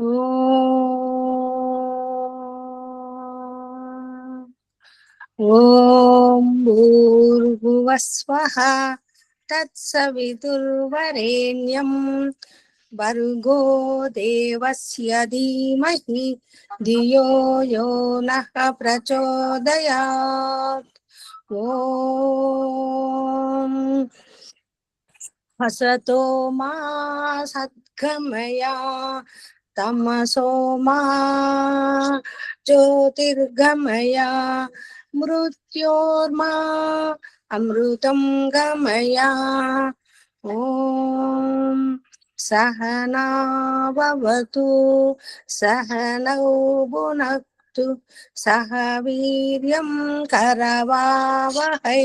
ఓం భూర్భువస్వః తత్సవితుర్వరేణ్యం భర్గో దేవస్య ధీమహి ధియో యో నః ప్రచోదయాత్. ఓం హసతో మా సద్గమయ తమసో మా జ్యోతిర్గమయ మృత్యోర్మా అమృతం గమయ. ఓం సహనా భవతు సహనౌ భునక్తు సహ వీర్యం కరవావహై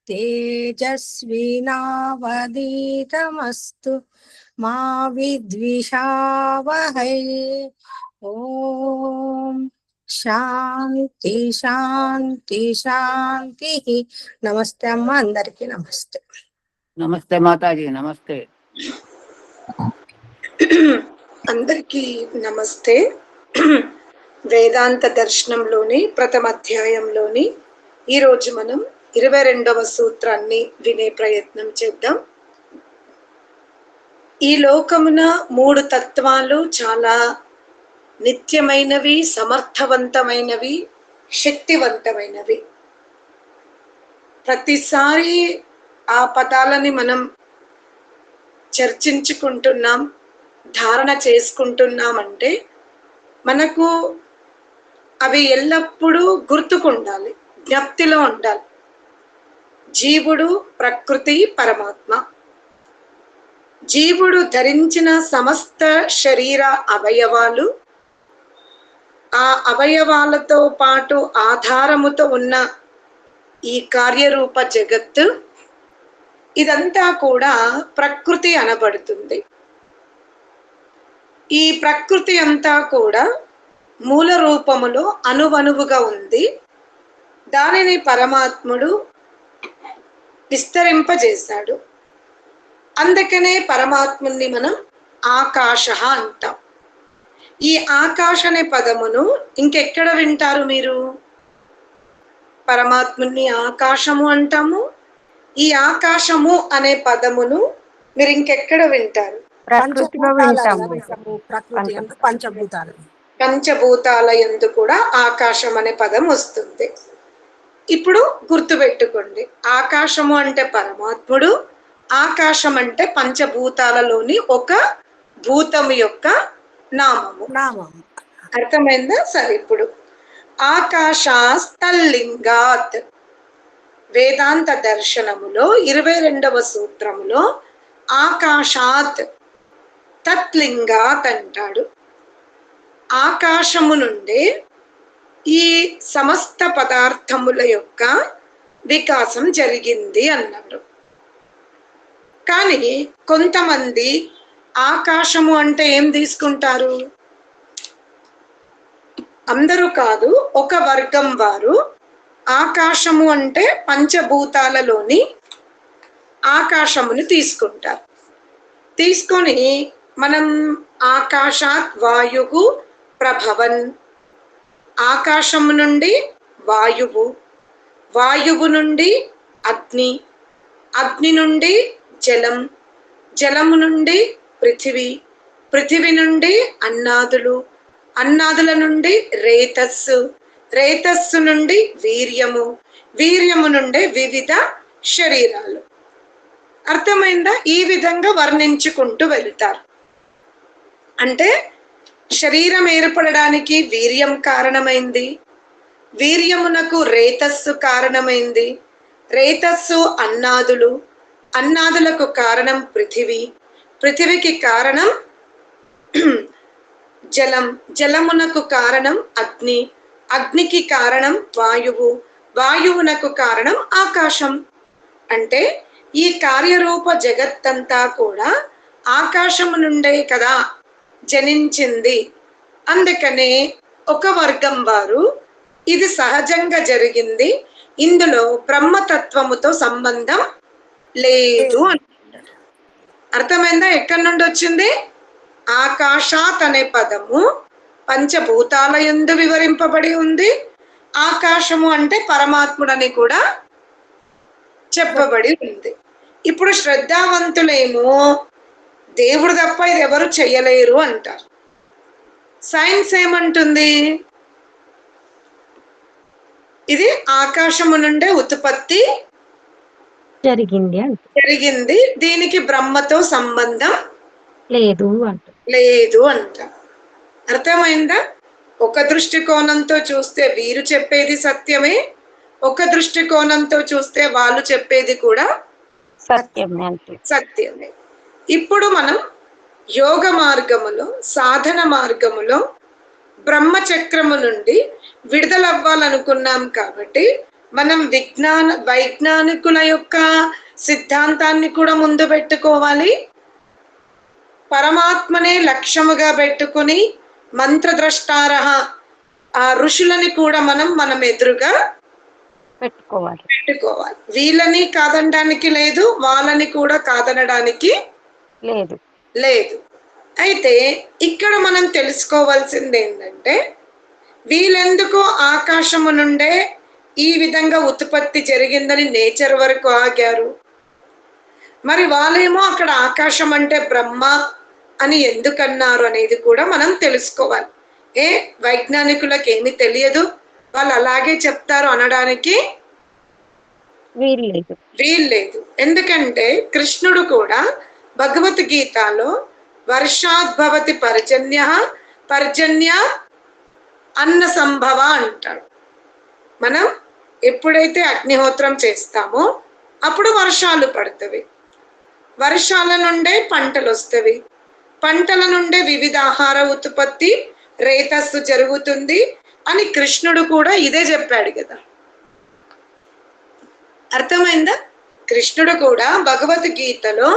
తేజస్వినావధీతమస్తు మా విద్విషావహై. ఓం శాంతి శాంతి శాంతి. నమస్తే అమ్మ, అందరికీ నమస్తే. నమస్తే మాతాజీ. నమస్తే అందరికీ నమస్తే. వేదాంత దర్శనంలోని ప్రథమ అధ్యాయంలోని ఈరోజు మనం 22వ సూత్రాన్ని వినే ప్రయత్నం చేద్దాం. ఈ లోకమున 3 తత్వాలు చాలా నిత్యమైనవి, సమర్థవంతమైనవి, శక్తివంతమైనవి. ప్రతిసారి ఆ పదాలని మనం చర్చించుకుంటున్నాం, ధారణ చేసుకుంటున్నామంటే మనకు అవి ఎల్లప్పుడూ గుర్తుకుండాలి, జ్ఞప్తిలో ఉండాలి. జీవుడు, ప్రకృతి, పరమాత్మ. జీవుడు ధరించిన సమస్త శరీర అవయవాలు, ఆ అవయవాలతో పాటు ఆధారముతో ఉన్న ఈ కార్యరూప జగత్తు, ఇదంతా కూడా ప్రకృతి అనబడుతుంది. ఈ ప్రకృతి అంతా కూడా మూల రూపములో అణువణువుగా ఉంది. దానిని పరమాత్ముడు విస్తరింపజేశాడు. అందుకనే పరమాత్ముని మనం ఆకాశ అంటాం. ఈ ఆకాశ అనే పదమును ఇంకెక్కడ వింటారు మీరు? పరమాత్ముని ఆకాశము అంటాము. ఈ ఆకాశము అనే పదమును మీరు ఇంకెక్కడ వింటారు? పంచభూతాల యందు కూడా ఆకాశం అనే పదం వస్తుంది. ఇప్పుడు గుర్తుపెట్టుకోండి, ఆకాశము అంటే పరమాత్ముడు, ఆకాశం అంటే పంచభూతాలలోని ఒక భూతము యొక్క నామము. అర్థమైందా? సరే, ఇప్పుడు ఆకాశస్థల్లింగాత్ వేదాంత దర్శనములో 22వ సూత్రములో ఆకాశాత్ తత్లింగాత్ అంటాడు. ఆకాశము నుండి ఈ సమస్త పదార్థముల యొక్క వికాసం జరిగింది అన్నాడు. కానీ కొంతమంది ఆకాశము అంటే ఏం తీసుకుంటారు? అందరూ కాదు, ఒక వర్గం వారు ఆకాశము అంటే పంచభూతాలలోని ఆకాశమును తీసుకుంటారు. తీసుకొని మనం ఆకాశాత్ వాయువు ప్రభవన్, ఆకాశము నుండి వాయువు, వాయువు నుండి అగ్ని, అగ్ని నుండి జలం, జలము నుండి పృథివీ, పృథివీ నుండి అన్నాదులు, అన్నాదుల నుండి రేతస్సు, రేతస్సు నుండి వీర్యము, వీర్యము నుండి వివిధ శరీరాలు. అర్థమైందా? ఈ విధంగా వర్ణించుకుంటూ వెళ్తారు. అంటే శరీరం ఏర్పడడానికి వీర్యం కారణమైంది, వీర్యమునకు రేతస్సు కారణమైంది, రేతస్సు అన్నాదులు, అన్నాదులకు కారణం పృథివీ, పృథివికి కారణం జలం, జలమునకు కారణం అగ్ని, అగ్నికి కారణం వాయువు, వాయువునకు కారణం ఆకాశం. అంటే ఈ కార్యరూప జగత్తంతా కూడా ఆకాశము నుండే కదా జనించింది. అందుకనే ఒక వర్గం వారు ఇది సహజంగా జరిగింది, ఇందులో బ్రహ్మతత్వముతో సంబంధం లేదు అని. అర్థమైందా? ఎక్కడి నుండి వచ్చింది? ఆకాశాత్ అనే పదము పంచభూతాల యందు వివరింపబడి ఉంది. ఆకాశము అంటే పరమాత్ముడని కూడా చెప్పబడి ఉంది. ఇప్పుడు శ్రద్ధావంతులేమో దేవుడు తప్ప ఇది ఎవరు చెయ్యలేరు అంటారు. సైన్స్ ఏమంటుంది? ఇది ఆకాశము నుండే ఉత్పత్తి జరిగింది, దీనికి బ్రహ్మతో సంబంధం లేదు అంట. అర్థమైందా? ఒక దృష్టికోణంతో చూస్తే వీరు చెప్పేది సత్యమే, ఒక దృష్టికోణంతో చూస్తే వాళ్ళు చెప్పేది కూడా సత్యమే. ఇప్పుడు మనం యోగ మార్గములో, సాధన మార్గములో బ్రహ్మచక్రము నుండి విడుదలవ్వాలనుకున్నాం కాబట్టి మనం వైజ్ఞానికుల యొక్క సిద్ధాంతాన్ని కూడా ముందు పెట్టుకోవాలి. పరమాత్మనే లక్ష్యముగా పెట్టుకుని మంత్రద్రష్టారః ఆ ఋషులని కూడా మనం ఎదురుగా పెట్టుకోవాలి. వీళ్ళని కాదనడానికి లేదు, వాళ్ళని కూడా కాదనడానికి లేదు. అయితే ఇక్కడ మనం తెలుసుకోవాల్సింది ఏంటంటే, వీళ్ళెందుకు ఆకాశము నుండే ఈ విధంగా ఉత్పత్తి జరిగిందని నేచర్ వరకు ఆగారు, మరి వాళ్ళేమో అక్కడ ఆకాశం అంటే బ్రహ్మ అని ఎందుకన్నారు అనేది కూడా మనం తెలుసుకోవాలి. వైజ్ఞానికులకు ఏమి తెలియదు, వాళ్ళు అలాగే చెప్తారు అనడానికి వీల్లేదు. ఎందుకంటే కృష్ణుడు కూడా భగవద్గీతలో వర్షాద్భవతి పర్జన్య అన్న సంభవ అంటాడు. మనం ఎప్పుడైతే అగ్నిహోత్రం చేస్తామో అప్పుడు వర్షాలు పడుతుంది, వర్షాల నుండే పంటలు వస్తవి, పంటల నుండే వివిధ ఆహార ఉత్పత్తి రేతస్సు జరుగుతుంది అని కృష్ణుడు కూడా ఇదే చెప్పాడు కదా. అర్థమైందా? కృష్ణుడు కూడా భగవద్గీతలో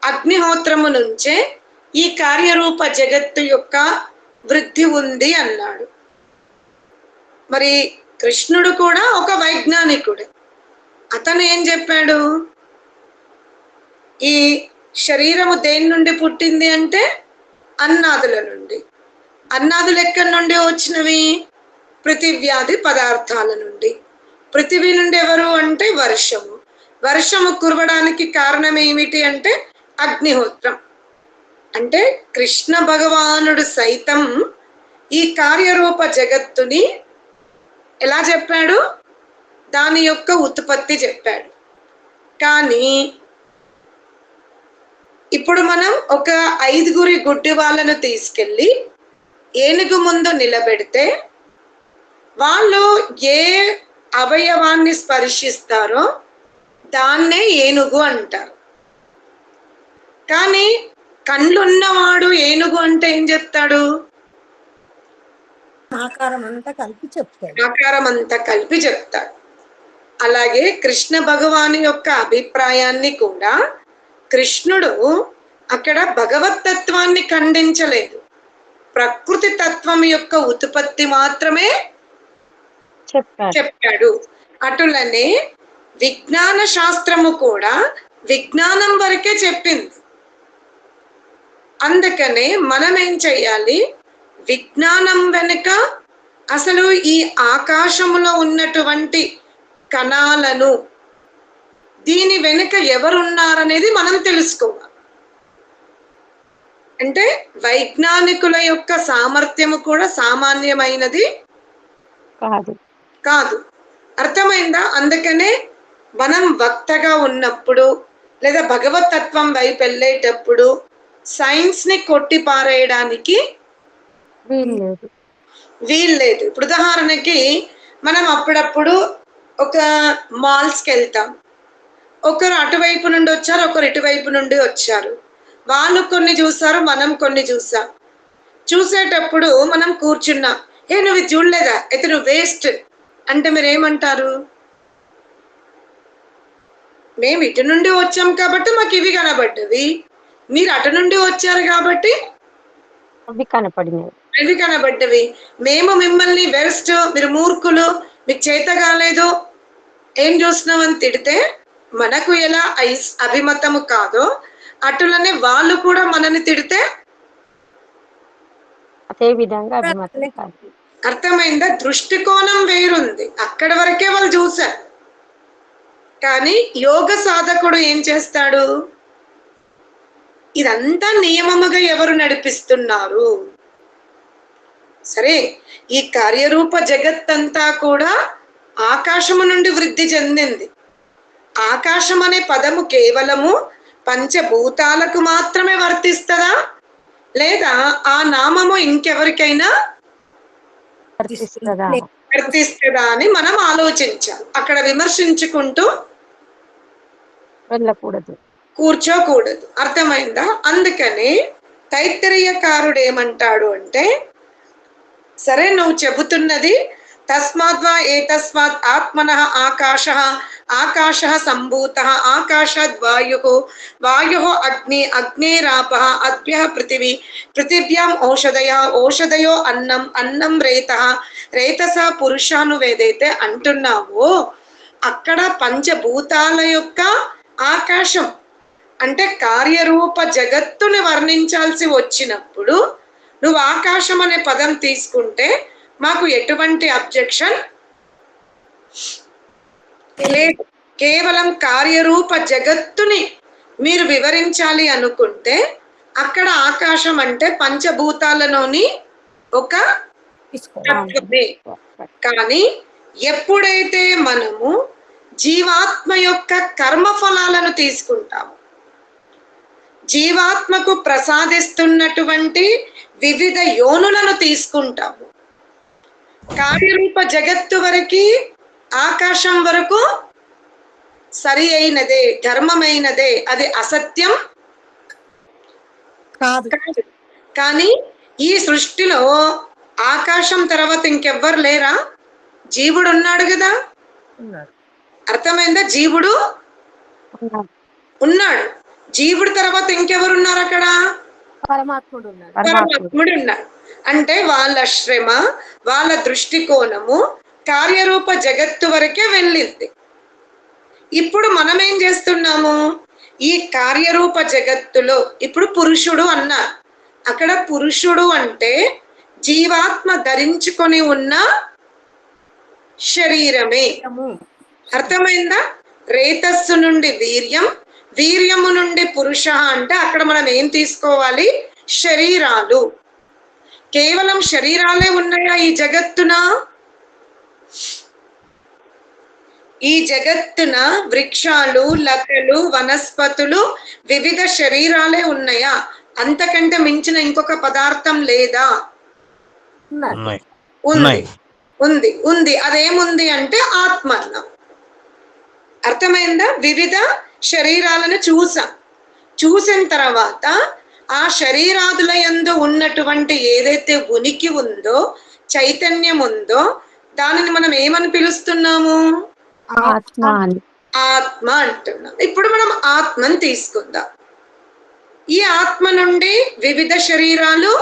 అగ్నిహోత్రము నుంచే ఈ కార్యరూప జగత్తు యొక్క వృద్ధి ఉంది అన్నాడు. మరి కృష్ణుడు కూడా ఒక వైజ్ఞానికుడు. అతను ఏం చెప్పాడు? ఈ శరీరము దేని నుండి పుట్టింది అంటే అన్నాదుల నుండి. అన్నాదులు ఎక్కడి నుండి వచ్చినవి? పృథివ్యాది పదార్థాల నుండి. పృథివీ నుండి ఎవరు అంటే వర్షము కురవడానికి కారణం ఏమిటి అంటే అగ్నిహోత్రం. అంటే కృష్ణ భగవానుడు సైతం ఈ కార్యరూప జగత్తుని ఎలా చెప్పాడు? దాని యొక్క ఉత్పత్తి చెప్పాడు. కానీ ఇప్పుడు మనం ఒక 5 గుడ్డి వాళ్ళను తీసుకెళ్ళి ఏనుగు ముందు నిలబెడితే వాళ్ళు ఏ అవయవాన్ని స్పర్శిస్తారో దాన్నే ఏనుగు అంటారు. కానీ కళ్ళున్నవాడు ఏనుగు అంటే ఏం చెప్తాడు? ఆకారం అంతా కలిపి చెప్తాడు. అలాగే కృష్ణ భగవాను యొక్క అభిప్రాయాన్ని కూడా కృష్ణుడు అక్కడ భగవతత్వాన్ని ఖండించలేదు, ప్రకృతి తత్వం యొక్క ఉత్పత్తి మాత్రమే చెప్పాడు. అటులనే విజ్ఞాన శాస్త్రము కూడా విజ్ఞానం వరకే చెప్పింది. అందుకనే మనం ఏం చెయ్యాలి? విజ్ఞానం వెనుక అసలు ఈ ఆకాశములో ఉన్నటువంటి కణాలను, దీని వెనుక ఎవరున్నారనేది మనం తెలుసుకోవాలి. అంటే వైజ్ఞానికుల యొక్క సామర్థ్యము కూడా సామాన్యమైనది కాదు. అర్థమైందా? అందుకనే మనం వక్తగా ఉన్నప్పుడు లేదా భగవతత్వం వైపు వెళ్ళేటప్పుడు సైన్స్ ని కొట్టి పారేయడానికి వీల్లేదు. ఇప్పుడు ఉదాహరణకి మనం అప్పుడప్పుడు ఒక మాల్స్కి వెళ్తాం, ఒకరు అటువైపు నుండి వచ్చారు, ఒకరు ఇటువైపు నుండి వచ్చారు. వాళ్ళు కొన్ని చూసారు, మనం కొన్ని చూసాం. చూసేటప్పుడు మనం కూర్చున్నాం, నువ్వు ఇది చూడలేదా, అయితే నువ్వు వేస్ట్ అంటే మీరు ఏమంటారు? మేము ఇటు నుండి వచ్చాం కాబట్టి మాకు ఇవి కనబడ్డవి, మీరు అటు నుండి వచ్చారు కాబట్టి అవి కనబడ్డవి. మేము మిమ్మల్ని వేస్ట్, మీరు మూర్ఖులు, మీకు చేత కాలేదు, ఏం చూస్తున్నామని తిడితే మనకు ఎలా అభిమతము కాదో అటులనే వాళ్ళు కూడా మనని తిడితే అదే విధంగా అభిమతం కాదు. అర్థమైందా? దృష్టికోణం వేరుంది, అక్కడ వరకే వాళ్ళు చూశారు. కానీ యోగ సాధకుడు ఏం చేస్తాడు? ఇదంతా నియమముగా ఎవరు నడిపిస్తున్నారు? సరే, ఈ కార్యరూప జగత్తంతా కూడా ఆకాశము నుండి వృద్ధి చెందింది. ఆకాశం అనే పదము కేవలము పంచభూతాలకు మాత్రమే వర్తిస్తుందా, లేదా ఆ నామము ఇంకెవరికైనా వర్తిస్తుందా అని మనం ఆలోచించాలి. అక్కడ విమర్శించుకుంటూ వెళ్ళకూడదు, కూర్చోకూడదు. అర్థమైందా? అందుకని తైత్తరీయకారుడు ఏమంటాడు అంటే, సరే నువ్వు చెబుతున్నది తస్మాద్వా ఏతస్మాత్ ఆత్మనః ఆకాశః, ఆకాశః సంభూతః, ఆకాశాద్ వాయుః, వాయుః అగ్ని, అగ్నేరాపః, అద్భ్యః పృథివీ, పృథివ్యాం ఓషధయః, ఓషధయో అన్నం, అన్నం రేతః, రేతసా పురుషాను వేదైతే అంటున్నావో అక్కడ పంచభూతాల యొక్క ఆకాశం అంటే కార్యరూప జగత్తుని వర్ణించాల్సి వచ్చినప్పుడు నువ్వు ఆకాశం అనే పదం తీసుకుంటే మాకు ఎటువంటి అబ్జెక్షన్ లేదు. కేవలం కార్యరూప జగత్తుని మీరు వివరించాలి అనుకుంటే అక్కడ ఆకాశం అంటే పంచభూతాలలోని ఒక తత్వమే. కానీ ఎప్పుడైతే మనము జీవాత్మ యొక్క కర్మ ఫలాలను తీసుకుంటాము, జీవాత్మకు ప్రసాదిస్తున్నటువంటి వివిధ యోనులను తీసుకుంటాము, కార్యరూప జగత్తు వరకు ఆకాశం వరకు సరి అయినదే, ధర్మమైనదే, అది అసత్యం కాదు. కానీ ఈ సృష్టిలో ఆకాశం తర్వాత ఇంకెవ్వరు లేరా? జీవుడు ఉన్నాడు కదా. అర్థమైందా? జీవుడు ఉన్నాడు. జీవుడు తర్వాత ఇంకెవరున్నారు అక్కడ? పరమాత్ముడు ఉన్నాడు. పరమాత్ముడు ఉన్నాడు. అంటే వాళ్ళ శ్రమ, వాళ్ళ దృష్టికోణము కార్యరూప జగత్తు వరకే వెళ్ళింది. ఇప్పుడు మనం ఏం చేస్తున్నాము? ఈ కార్యరూప జగత్తులో ఇప్పుడు పురుషుడు అన్నారు. అక్కడ పురుషుడు అంటే జీవాత్మ ధరించుకొని ఉన్న శరీరమే. అర్థమైందా? రేతస్సు నుండి వీర్యం, వీర్యము నుండి పురుష అంటే అక్కడ మనం ఏం తీసుకోవాలి? శరీరాలు. కేవలం శరీరాలే ఉన్నాయా ఈ జగత్తున? ఈ జగత్తున వృక్షాలు, లతలు, వనస్పతులు, వివిధ శరీరాలే ఉన్నాయా? అంతకంటే మించిన ఇంకొక పదార్థం లేదా? ఉంది, ఉంది, ఉంది. అదేముంది అంటే ఆత్మ అన్నాం. అర్థమైందా? వివిధ శరీరాలను చూసిన తర్వాత ఆ శరీరాదుల యందు ఉన్నటువంటి ఏదైతే ఉనికి ఉందో, చైతన్యం ఉందో, దానిని మనం ఏమని పిలుస్తున్నాము? ఆత్మ అంటున్నాం. ఇప్పుడు మనం ఆత్మని తీసుకుందాం. ఈ ఆత్మ నుండి వివిధ శరీరాలు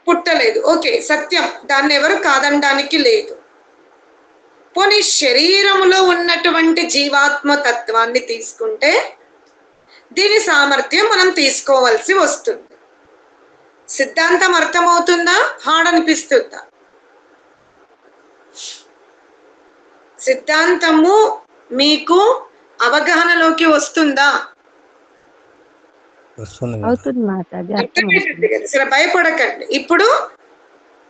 పుట్టలేదు. ఓకే, సత్యం, దాన్ని ఎవరు కాదనడానికి లేదు. పోనీ శరీరములో ఉన్నటువంటి జీవాత్మ తత్వాన్ని తీసుకుంటే దీని సామర్థ్యం మనం తీసుకోవాల్సి వస్తుంది. సిద్ధాంతం అర్థమవుతుందా? హార్డ్ అనిపిస్తుందా? సిద్ధాంతము మీకు అవగాహనలోకి వస్తుందా? సరే, భయపడకండి. ఇప్పుడు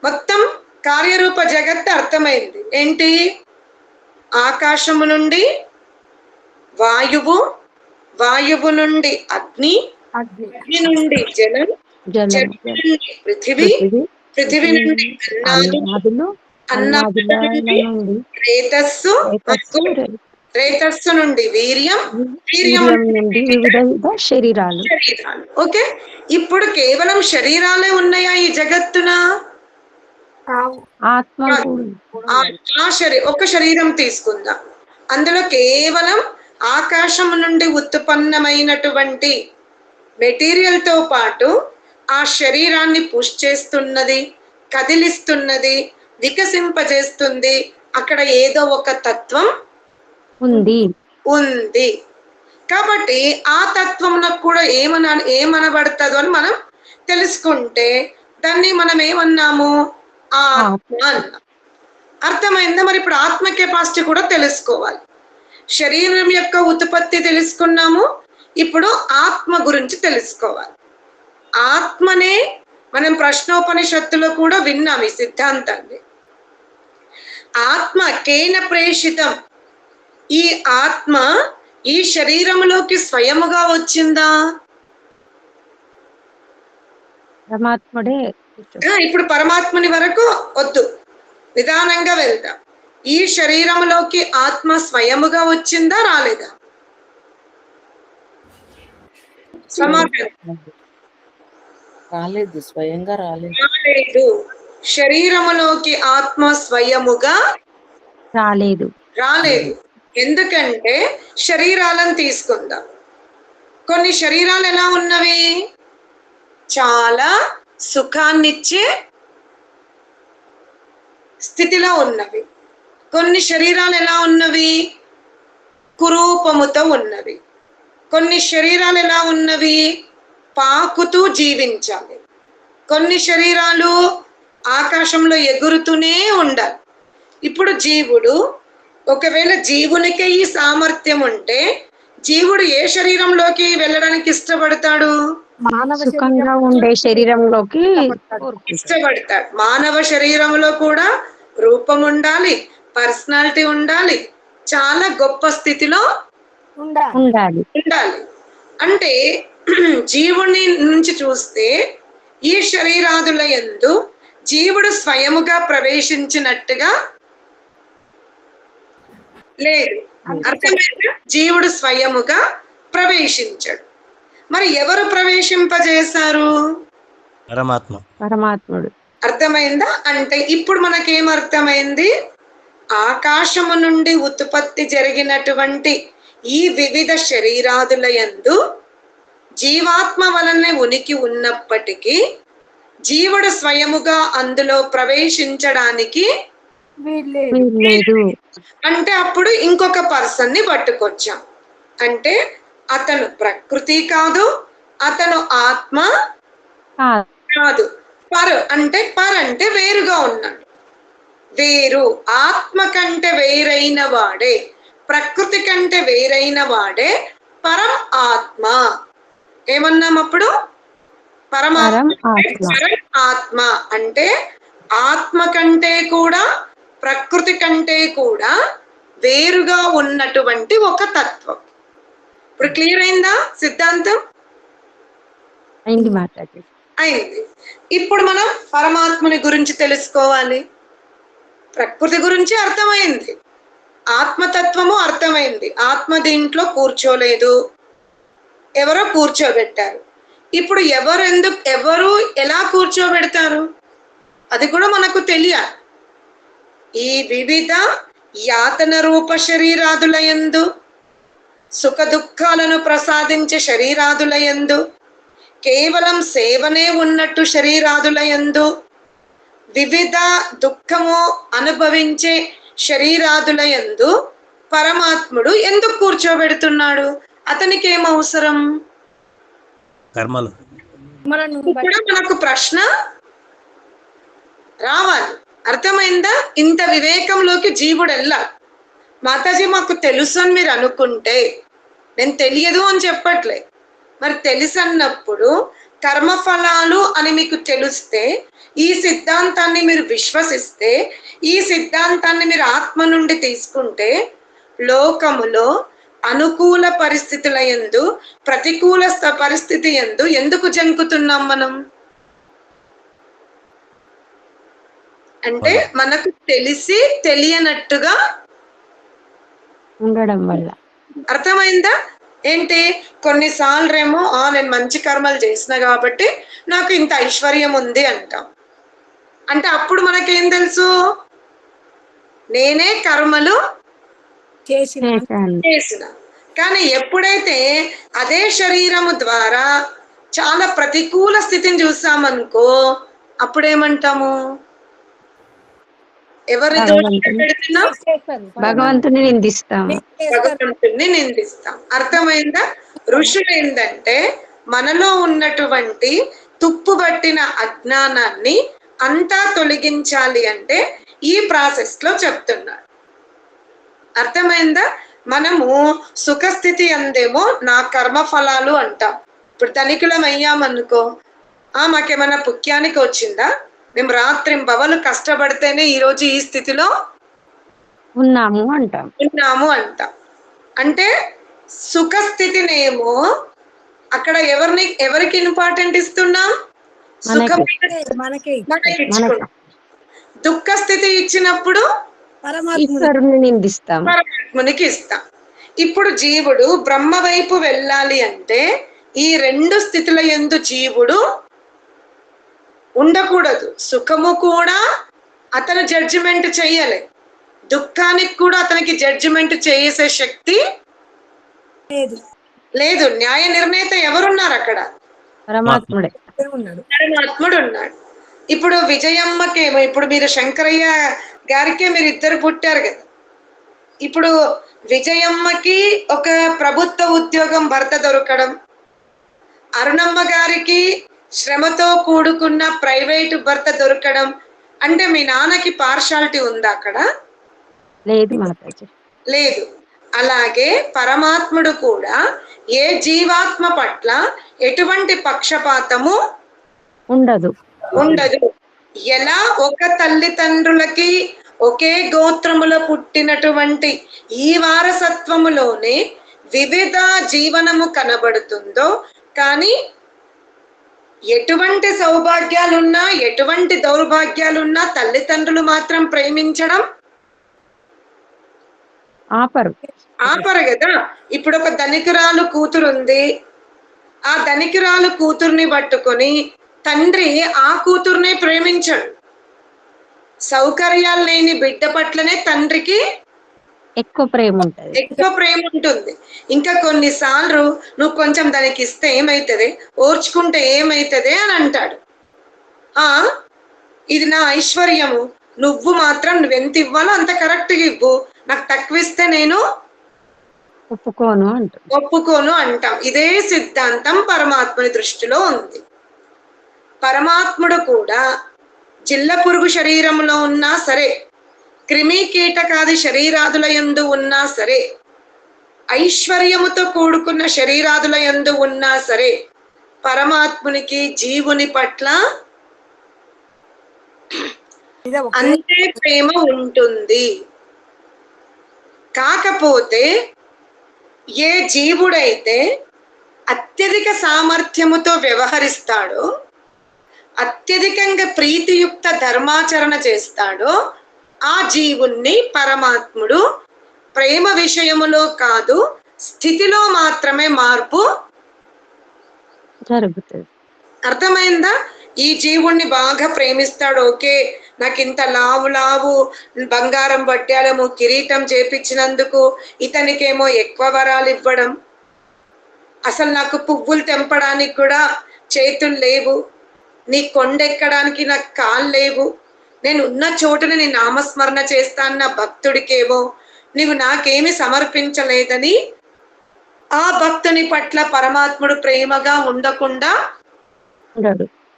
మొత్తం కార్యరూప జగత్తు అర్థమైంది. ఏంటి? ఆకాశము నుండి వాయువు, వాయువు నుండి అగ్ని, అగ్ని నుండి జలం, జలం నుండి పృథివీ, పృథివీ నుండి అన్నాదులు, అన్నాదుల నుండి రేతస్సు, రేతస్సు నుండి వీర్యం, వీర్యం నుండి వివిధ శరీరాలు. ఓకే, ఇప్పుడు కేవలం శరీరాలే ఉన్నాయా ఈ జగత్తున? ఒక శరీరం తీసుకుందాం. అందులో కేవలం ఆకాశం నుండి ఉత్పన్నమైనటువంటి మెటీరియల్ తో పాటు ఆ శరీరాన్ని పుష్ చేస్తున్నది, కదిలిస్తున్నది, వికసింపజేస్తుంది. అక్కడ ఏదో ఒక తత్వం ఉంది. కాబట్టి ఆ తత్వంలో కూడా ఏమనబడుతుందో అని మనం తెలుసుకుంటే దాన్ని మనం ఏమన్నాము? ఆత్మ అన్నాం. అర్థమైందా? మరి ఇప్పుడు ఆత్మ కెపాసిటీ కూడా తెలుసుకోవాలి. శరీరం యొక్క ఉత్పత్తి తెలుసుకున్నాము, ఇప్పుడు ఆత్మ గురించి తెలుసుకోవాలి. ఆత్మనే మనం ప్రశ్నోపనిషత్తులో కూడా విన్నాం ఈ సిద్ధాంతాన్ని. ఆత్మ కేన ప్రేషితం, ఈ ఆత్మ ఈ శరీరంలోకి స్వయముగా వచ్చిందా? పరమాత్ముడే. ఇప్పుడు పరమాత్మని వరకు వద్దు, నిదానంగా వెళ్దాం. ఈ శరీరంలోకి ఆత్మ స్వయముగా వచ్చిందా, రాలేదా? సమాధానం రాలేదు, స్వయంగా రాలేదు. రాలేదు. శరీరములోకి ఆత్మ స్వయముగా రాలేదు. రాలేదు. ఎందుకంటే శరీరాలను తీసుకుందాం. కొన్ని శరీరాలు ఎలా ఉన్నవి? చాలా సుఖాన్నిచ్చే స్థితిలో ఉన్నవి. కొన్ని శరీరాలు ఎలా ఉన్నవి? కురూపముతో ఉన్నవి. కొన్ని శరీరాలు ఎలా ఉన్నవి? పాకుతూ జీవించాలి. కొన్ని శరీరాలు ఆకాశంలో ఎగురుతూనే ఉండాలి. ఇప్పుడు జీవుడు, ఒకవేళ జీవునికే ఈ సామర్థ్యం ఉంటే జీవుడు ఏ శరీరంలోకి వెళ్ళడానికి ఇష్టపడతాడు? సుఖంగా ఉండే శరీరంలోకి ఇష్టపడతాడు. మానవ శరీరంలో కూడా రూపం ఉండాలి, పర్సనాలిటీ ఉండాలి, చాలా గొప్ప స్థితిలో ఉండాలి. అంటే జీవుని నుంచి చూస్తే ఈ శరీరాదుల యందు జీవుడు స్వయముగా ప్రవేశించినట్టుగా లేదు. అర్థమైందా? జీవుడు స్వయముగా ప్రవేశించాడు. మరి ఎవరు ప్రవేశింపజేశారు? పరమాత్ముడు. అర్థమైందా? అంటే ఇప్పుడు మనకేమర్థమైంది? ఆకాశము నుండి ఉత్పత్తి జరిగినటువంటి ఈ వివిధ శరీరాదుల యందు జీవాత్మ వలనే ఉనికి ఉన్నప్పటికీ జీవుడు స్వయముగా అందులో ప్రవేశించడానికి లేదు. అంటే అప్పుడు ఇంకొక పర్సన్ ని పట్టుకొచ్చాం. అంటే అతను ప్రకృతి కాదు, అతను ఆత్మ కాదు. పర్ అంటే వేరుగా ఉన్నాడు. వేరు, ఆత్మ కంటే వేరైన వాడే, ప్రకృతి కంటే వేరైన వాడే పరం ఆత్మ. ఏమన్నాం అప్పుడు? ఆత్మ అంటే ఆత్మ కంటే కూడా ప్రకృతి కంటే కూడా వేరుగా ఉన్నటువంటి ఒక తత్వం. ఇప్పుడు క్లియర్ అయిందా సిద్ధాంతం? అయింది. ఇప్పుడు మనం పరమాత్మని గురించి తెలుసుకోవాలి. ప్రకృతి గురించి అర్థమైంది, ఆత్మతత్వము అర్థమైంది. ఆత్మ దీంట్లో కూర్చోలేదు, ఎవరో కూర్చోబెట్టారు. ఇప్పుడు ఎవరు ఎలా కూర్చోబెడతారు అది కూడా మనకు తెలియాలి. ఈ వివిధ యాతన రూప శరీరాదుల యందు, సుఖ దుఃఖాలను ప్రసాదించే శరీరాదుల యందు, కేవలం సేవనే ఉన్నట్టు శరీరాదుల యందు, వివిధ దుఃఖము అనుభవించే శరీరాదుల యందు పరమాత్ముడు ఎందుకు కూర్చోబెడుతున్నాడు? అతనికి ఏం అవసరం? కర్మలు. ఇప్పుడు మనకు ప్రశ్న రావాలి. అర్థమైందా? ఇంత వివేకంలోకి జీవుడు వెళ్ళాలి. మాతాజీ మాకు తెలుసు అని మీరు అనుకుంటే, నేను తెలియదు అని చెప్పట్లే, మరి తెలుసు అన్నప్పుడు కర్మఫలాలు అని మీకు తెలిస్తే, ఈ సిద్ధాంతాన్ని మీరు విశ్వసిస్తే, ఈ సిద్ధాంతాన్ని మీరు ఆత్మ నుండి తీసుకుంటే, లోకములో అనుకూల పరిస్థితుల యందు ప్రతికూల పరిస్థితి యందు ఎందుకు జంకుతున్నాం మనం? అంటే మనకు తెలిసి తెలియనట్టుగా ఉండడం వల్ల. అర్థమైందా? ఏంటి, కొన్నిసార్లు ఏమో నేను మంచి కర్మలు చేసిన కాబట్టి నాకు ఇంత ఐశ్వర్యం ఉంది అంటాం. అంటే అప్పుడు మనకేం తెలుసు? నేనే కర్మలు చేసిన. కానీ ఎప్పుడైతే అదే శరీరము ద్వారా చాలా ప్రతికూల స్థితిని చూసామనుకో, అప్పుడేమంటాము? ఎవరిని పెడుతున్నాం? భగవంతుని నిందిస్తాం. భగవంతుని నిందిస్తాం. అర్థమైందా? ఋషులు ఏంటంటే మనలో ఉన్నటువంటి తుప్పు పట్టిన అజ్ఞానాన్ని అంతా తొలగించాలి అంటే ఈ ప్రాసెస్ లో చెప్తున్నాడు. అర్థమైందా? మనము సుఖస్థితి అందేమో నా కర్మ ఫలాలు అంటాం. ఇప్పుడు ధనికులం అయ్యామనుకో, మాకేమైనా పుణ్యానికి వచ్చిందా? మేము రాత్రింబవలు కష్టపడితేనే ఈరోజు ఈ స్థితిలో ఉన్నాము అంటాం. అంటే సుఖస్థితినేమో అక్కడ ఎవరికి ఇంపార్టెంట్ ఇస్తున్నాం? మనకి దుఃఖ స్థితి ఇచ్చినప్పుడు ఈశ్వరుని నిందిస్తాం, పరమాత్మునికి ఇస్తాం. ఇప్పుడు జీవుడు బ్రహ్మ వైపు వెళ్ళాలి అంటే ఈ రెండు స్థితుల యందు జీవుడు ఉండకూడదు. సుఖము కూడా అతను జడ్జిమెంట్ చెయ్యలే, దుఃఖానికి కూడా అతనికి జడ్జిమెంట్ చేసే శక్తి లేదు. న్యాయ నిర్ణేత ఎవరున్నారు అక్కడ? పరమాత్ముడే. పరమాత్ముడు ఉన్నాడు. ఇప్పుడు విజయమ్మకేమో, ఇప్పుడు మీరు శంకరయ్య గారికే మీరు ఇద్దరు పుట్టారు కదా. ఇప్పుడు విజయమ్మకి ఒక ప్రభుత్వ ఉద్యోగం భర్త దొరకడం, అరుణమ్మ గారికి శ్రమతో కూడుకున్న ప్రైవేటు భర్త దొరకడం అంటే మీ నాన్నకి పార్షాలిటీ ఉందా అక్కడ? లేదు మాతాజీ, లేదు. అలాగే పరమాత్ముడు కూడా ఏ జీవాత్మ పట్ల ఎటువంటి పక్షపాతము ఉండదు. ఎలా ఒక తల్లిదండ్రులకి ఒకే గోత్రములో పుట్టినటువంటి ఈ వారసత్వములోనే వివిధ జీవనము కనబడుతుందో, కానీ ఎటువంటి సౌభాగ్యాలున్నా ఎటువంటి దౌర్భాగ్యాలున్నా తల్లిదండ్రులు మాత్రం ప్రేమించడం ఆపరు కదా. ఇప్పుడు ఒక ధనికురాలు కూతురుంది, ఆ ధనికురాలు కూతుర్ని పట్టుకొని తండ్రి ఆ కూతుర్నే ప్రేమించడు. సౌకర్యాలు లేని బిడ్డ పట్లనే తండ్రికి ఎక్కువ ప్రేమ ఉంటుంది. ఇంకా కొన్నిసార్లు నువ్వు కొంచెం దానికి ఇస్తే ఏమైతుంది, ఓర్చుకుంటే ఏమైతుంది అని అంటాడు. ఇది నా ఐశ్వర్యము, నువ్వు మాత్రం నువ్వెంత ఇవ్వాలో అంత కరెక్ట్గా ఇవ్వు, నాకు తక్కువ ఇస్తే నేను ఒప్పుకోను అంటాం. ఇదే సిద్ధాంతం పరమాత్ముని దృష్టిలో ఉంది. పరమాత్ముడు కూడా జిల్ల పురుగు శరీరంలో ఉన్నా సరే, క్రిమి కీటకాది శరీరాదుల యందు ఉన్నా సరే, ఐశ్వర్యముతో కూడుకున్న శరీరాదుల యందు ఉన్నా సరే, పరమాత్మునికి జీవుని పట్ల అంతే ప్రేమ ఉంటుంది. కాకపోతే ఏ జీవుడైతే అత్యధిక సామర్థ్యముతో వ్యవహరిస్తాడో, అత్యధికంగా ప్రీతియుక్త ధర్మాచరణ చేస్తాడో, ఆ జీవుణ్ణి పరమాత్ముడు ప్రేమ విషయములో కాదు స్థితిలో మాత్రమే మార్పు జరుగుతుంది. అర్థమైందా? ఈ జీవుణ్ణి బాగా ప్రేమిస్తాడు, ఓకే నాకు ఇంత లావు బంగారం బట్టాలము కిరీటం చేపించినందుకు ఇతనికేమో ఎక్కువ వరాలు ఇవ్వడం, అసలు నాకు పువ్వులు తెంపడానికి కూడా చేతులు లేవు, నీ కొండెక్కడానికి నాకు కాళ్ళు లేవు, నేను ఉన్న చోటుని నీ నామస్మరణ చేస్తాను నా భక్తుడికేమో నీవు నాకేమి సమర్పించలేదని ఆ భక్తుని పట్ల పరమాత్ముడు ప్రేమగా ఉండకుండా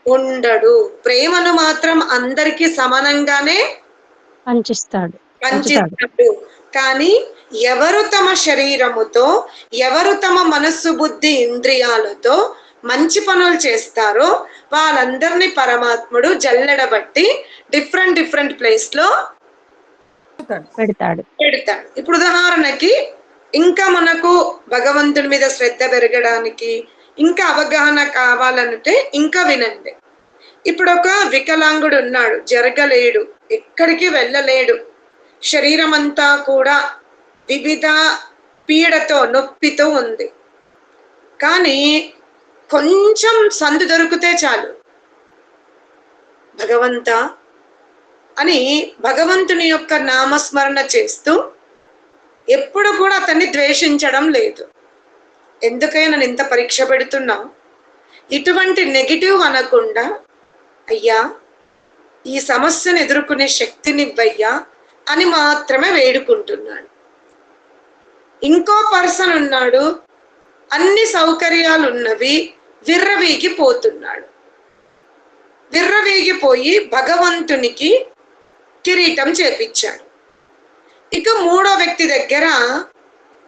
ఉండడు. ప్రేమను మాత్రం అందరికీ సమానంగానే పంచిస్తాడు. కానీ ఎవరు తమ శరీరముతో, ఎవరు తమ మనస్సు బుద్ధి ఇంద్రియాలతో మంచి పనులు చేస్తారో వాళ్ళందరినీ పరమాత్ముడు జల్లెడబట్టి డిఫరెంట్ ప్లేస్ లో పెడతాడు. ఇప్పుడు ఉదాహరణకి ఇంకా మనకు భగవంతుడి మీద శ్రద్ధ పెరగడానికి ఇంకా అవగాహన కావాలంటే ఇంకా వినండి. ఇప్పుడు ఒక వికలాంగుడు ఉన్నాడు, జరగలేడు, ఎక్కడికి వెళ్ళలేడు, శరీరం అంతా కూడా వివిధ పీడతో నొప్పితో ఉంది. కానీ కొంచెం సందు దొరికితే చాలు భగవంతా అని భగవంతుని యొక్క నామస్మరణ చేస్తూ ఎప్పుడు కూడా అతన్ని ద్వేషించడం లేదు. ఎందుకైనా నన్ను ఇంత పరీక్ష పెడుతున్నావు, ఇటువంటి నెగిటివ్ అనకుండా అయ్యా ఈ సమస్యను ఎదుర్కొనే శక్తినివ్వయ్యా అని మాత్రమే వేడుకుంటున్నాడు. ఇంకో పర్సన్ ఉన్నాడు, అన్ని సౌకర్యాలు ఉన్నవి, విర్రవీగి పోతున్నాడు. విర్రవీగిపోయి భగవంతునికి కిరీటం చేపించాడు. ఇక మూడో వ్యక్తి దగ్గర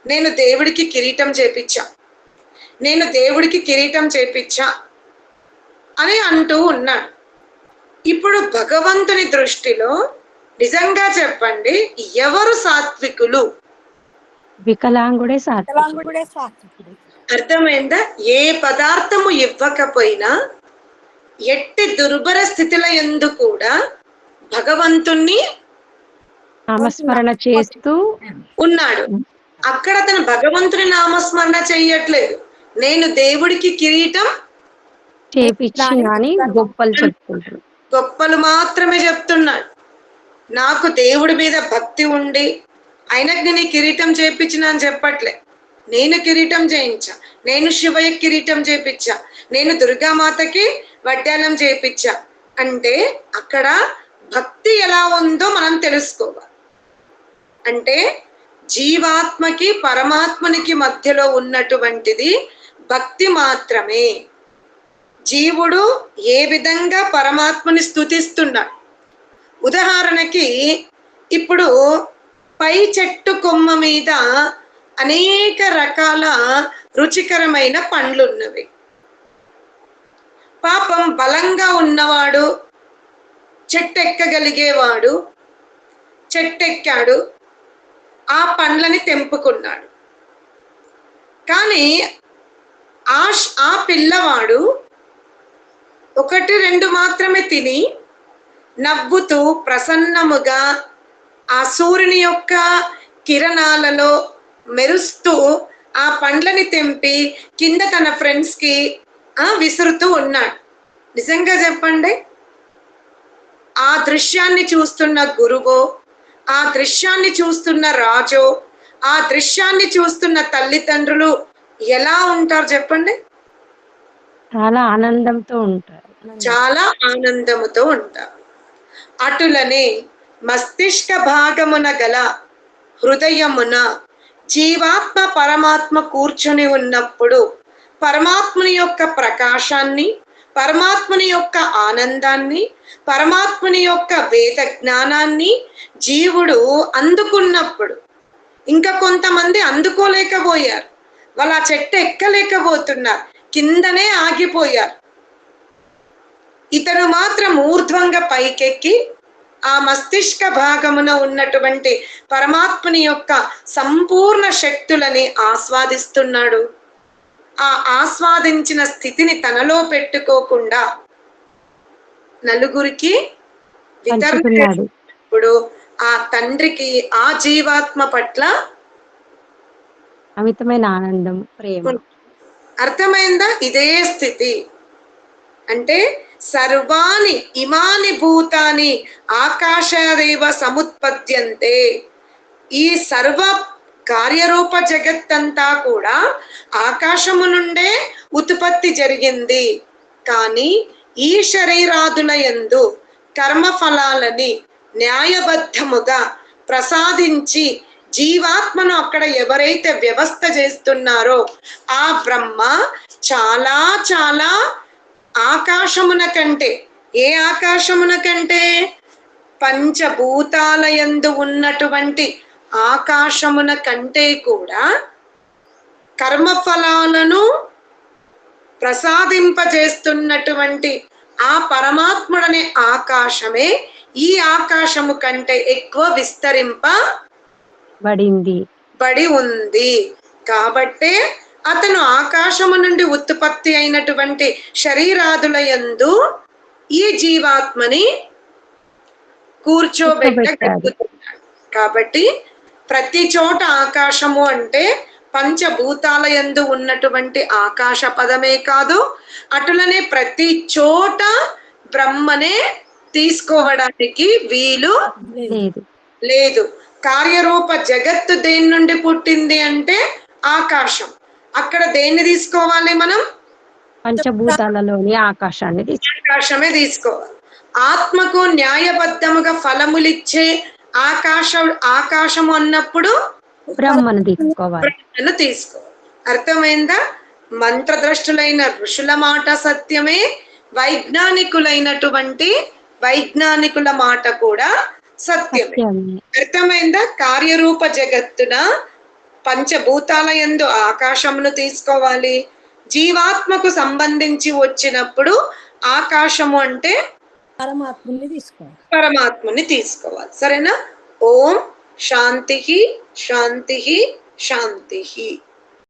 నేను దేవుడికి కిరీటం చేపించా, నేను దేవుడికి కిరీటం చేపించా అని అంటూ ఉన్నాడు. ఇప్పుడు భగవంతుని దృష్టిలో నిజంగా చెప్పండి, ఎవరు సాత్వికులు? వికలాంగుడే సాత్వికుడు. కూడా సాత్వికుడు. అర్థమైందా? ఏ పదార్థము ఇవ్వకపోయినా ఎట్టి దుర్భర స్థితిల యందు కూడా భగవంతుణ్ణి నామస్మరణ చేస్తూ ఉన్నాడు. అక్కడ తన భగవంతుని నామస్మరణ చెయ్యట్లేదు, నేను దేవుడికి కిరీటం చేపించి అని గొప్పలు చెప్పుకుంటారు. గొప్పలు మాత్రమే చెప్తున్నాడు. నాకు దేవుడి మీద భక్తి ఉండి ఆయనకు నేను ఈ కిరీటం చేపించిన అని చెప్పట్లే. నేను కిరీటం చేయించా, నేను శివయ్య కిరీటం చేపించా, నేను దుర్గామాతకి వడ్డాలం చేపించా అంటే అక్కడ భక్తి ఎలా ఉందో మనం తెలుసుకోవాలి. అంటే జీవాత్మకి పరమాత్మనికి మధ్యలో ఉన్నటువంటిది భక్తి మాత్రమే. జీవుడు ఏ విధంగా పరమాత్మని స్తుతిస్తున్నాడు. ఉదాహరణకి ఇప్పుడు పై చెట్టు కొమ్మ మీద అనేక రకాల రుచికరమైన పండ్లు ఉన్నవి. పాపం బలంగా ఉన్నవాడు, చెట్టెక్కగలిగేవాడు చెట్టెక్కాడు, ఆ పండ్లని తెంపుకున్నాడు. కానీ ఆ పిల్లవాడు 1-2 మాత్రమే తిని నవ్వుతూ ప్రసన్నముగా ఆ సూర్యుని యొక్క కిరణాలలో మెరుస్తూ ఆ పండ్లని తెంపి కింద తన ఫ్రెండ్స్ కి విసురుతూ ఉన్నాడు. నిజంగా చెప్పండి, ఆ దృశ్యాన్ని చూస్తున్న గురువో, ఆ దృశ్యాన్ని చూస్తున్న రాజో, ఆ దృశ్యాన్ని చూస్తున్న తల్లిదండ్రులు ఎలా ఉంటారు చెప్పండి? చాలా ఆనందంతో ఉంటారు. చాలా ఆనందముతో ఉంటారు. అటులనే మస్తిష్క భాగమున గల హృదయమున జీవాత్మ పరమాత్మ కూర్చొని ఉన్నప్పుడు పరమాత్ముని యొక్క ప్రకాశాన్ని, పరమాత్ముని యొక్క ఆనందాన్ని, పరమాత్ముని యొక్క వేద జ్ఞానాన్ని జీవుడు అందుకున్నప్పుడు ఇంకా కొంతమంది అందుకోలేకపోయారు. వాళ్ళ ఆ చెట్టు ఎక్కలేకపోతున్నారు, కిందనే ఆగిపోయారు. ఇతను మాత్రం ఊర్ధ్వంగా పైకెక్కి ఆ మస్తిష్క భాగమున ఉన్నటువంటి పరమాత్మని యొక్క సంపూర్ణ శక్తులని ఆస్వాదిస్తున్నాడు. ఆ ఆస్వాదించిన స్థితిని తనలో పెట్టుకోకుండా నలుగురికి వితరణప్పుడు ఆ తండ్రికి ఆ జీవాత్మ పట్ల అమితమైన ఆనందం, ప్రేమ. అర్థమైందా? ఇదే స్థితి. అంటే సర్వాణి ఇమాని భూతాని ఆకాశదేవ సముత్పద్యంతే. ఈ సర్వ కార్యరూప జగత్తంతా కూడా ఆకాశము నుండే ఉత్పత్తి జరిగింది. కానీ ఈ శరీరాదుల యందు కర్మ ఫలాలని న్యాయబద్ధముగా ప్రసాదించి జీవాత్మను అక్కడ ఎవరైతే వ్యవస్థ చేస్తున్నారో ఆ బ్రహ్మ చాలా చాలా ఆకాశమున కంటే, ఏ ఆకాశమున కంటే? పంచభూతాల యందు ఉన్నటువంటి ఆకాశమున కంటే కూడా కర్మఫలాలను ప్రసాదింపజేస్తున్నటువంటి ఆ పరమాత్ముడనే ఆకాశమే ఈ ఆకాశము కంటే ఎక్కువ విస్తరింపబడి ఉంది. కాబట్టే అతను ఆకాశము నుండి ఉత్పత్తి అయినటువంటి శరీరాదుల యందు ఈ జీవాత్మని కూర్చోబెట్టగలుగుతున్నాడు. కాబట్టి ప్రతి చోట ఆకాశము అంటే పంచభూతాల యందు ఉన్నటువంటి ఆకాశ పదమే కాదు, అటులనే ప్రతి చోట బ్రహ్మనే తీసుకోవడానికి వీలు లేదు. కార్యరూప జగత్తు దేని నుండి పుట్టింది అంటే ఆకాశం. అక్కడ దేన్ని తీసుకోవాలి మనం? పంచభూతాలలోని ఆకాశమే తీసుకోవాలి. ఆత్మకు న్యాయబద్ధముగా ఫలములిచ్చే ఆకాశము అన్నప్పుడు బ్రహ్మను తీసుకోవాలి. అర్థమైందా? మంత్రద్రష్టులైన ఋషుల మాట సత్యమే, వైజ్ఞానికులైనటువంటి వైజ్ఞానికుల మాట కూడా సత్యమే. సత్యమే. అర్థమైందా? కార్యరూప జగత్తున పంచభూతాల యందు ఆకాశమును తీసుకోవాలి. జీవాత్మకు సంబంధించి వచ్చినప్పుడు ఆకాశము అంటే పరమాత్ముని తీసుకోవాలి. పరమాత్మని తీసుకోవాలి. సరేనా? ఓం శాంతి శాంతి శాంతి.